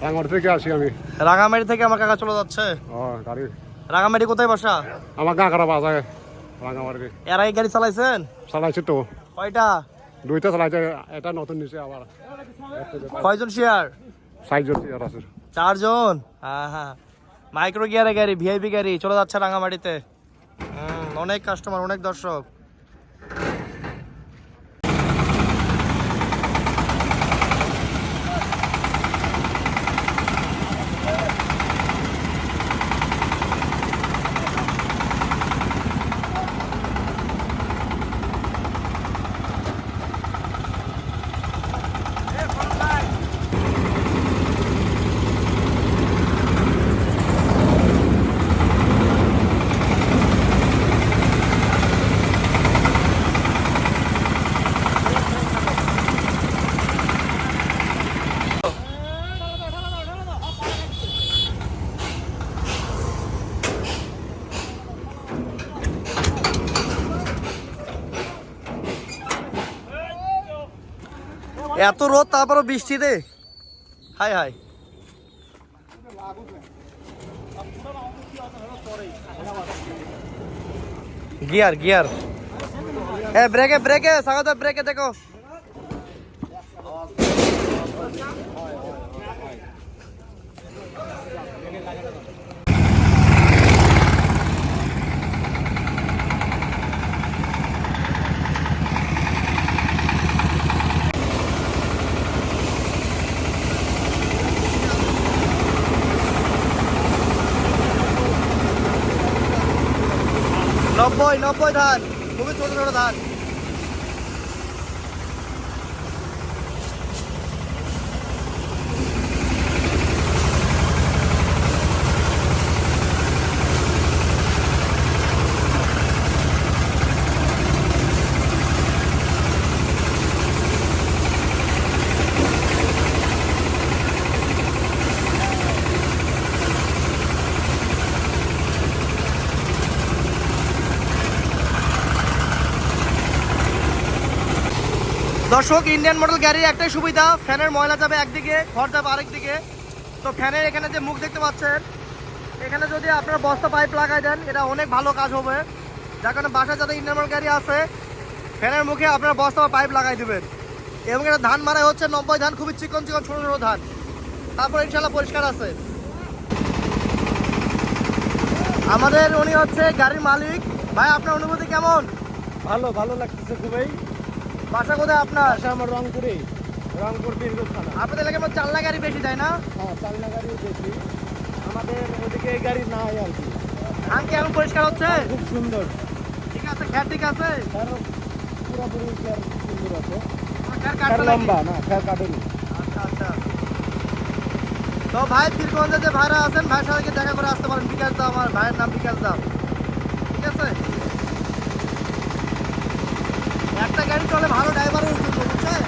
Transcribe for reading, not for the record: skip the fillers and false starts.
রাঙামাটি থেকে আসি আমি। রাঙামাটি থেকে আমার কাকা চলে যাচ্ছে। গাড়ি রাঙামাটি কোথায় বাসা? আমার কাকারা বাজায় রাঙামাটি। এর আগে গাড়ি চালাইছেন? চালাইছি তো। কয়টা? দুইটা চালাইছে, এটা নতুন নিচে আবার। কয়জন শেয়ার? 4 জন শেয়ার আছে। 4 জন। হ্যাঁ, মাইক্রো গিয়ারের গাড়ি, ভিআইপি গাড়ি চলে যাচ্ছে রাঙামাটিতে। অনেক কাস্টমার, অনেক দর্শক। এত রোদ তারপরও বৃষ্টিতে, হাই হাই। গিয়ার গিয়ার ব্রেকে ব্রেকে স্বাগত, ব্রেকে দেখো। নব্বই নব্বই ধান, খুবই ছোট ছোট ধান। দর্শক, ইন্ডিয়ান মডেল গাড়ির একটাই সুবিধা, ফ্যানের ময়লা যাবে একদিকে, খড় যাবে আরেক দিকে। তো ফ্যানের এখানে যে মুখ দেখতে পাচ্ছেন, এখানে যদি আপনারা বস্তা পাইপ লাগাই দেন, এটা অনেক ভালো কাজ হবে। যার কারণে বাসায় যাদের ইন্ডিয়ান মডেল গাড়ি আছে, ফ্যানের মুখে আপনারা বস্তা বা পাইপ লাগাই দেবেন। এবং এটা ধান মারাই হচ্ছে 90 ধান, খুবই চিকন চিকন ছোটো ছোটো ধান। তারপর ইনশাল্লাহ পরিষ্কার আছে। আমাদের উনি হচ্ছে গাড়ির মালিক। ভাই, আপনার অনুভূতি কেমন? ভালো, ভালো লাগতেছে খুবই। বাসা কোথায় আপনার? বাসা আমার রংপুরে, রংপুর বীরগঞ্জ থানা। আপনাদের এলাকায় মধ্যে চালনা গাড়ি বেশি, তাই না? হ্যাঁ, চালনা গাড়ি বেশি। আমাদের ওদিকে এই গাড়ি নাই আর কি। ধান কি এখন পরিষ্কার হচ্ছে? খুব সুন্দর। ঠিক আছে, খ্যার ঠিক আছে, তার পুরোপুরি খেয়ার সুন্দর আছে। খ্যার খেয়ার কাটবে নাকি? লম্বা না, খেয়ার কাটেনি। আচ্ছা আচ্ছা। তো ভাই, বীরগঞ্জে যে ভাইরা আছেন, ভাইয়ের সাথে গিয়ে দেখা করে আসতে পারেন। বিকাশ দাম, আমার ভাইয়ের নাম বিকাশ দাম। ঠিক আছে, একটা গাড়ি চলে ভালো ড্রাইভারের জন্য, বুঝছেন?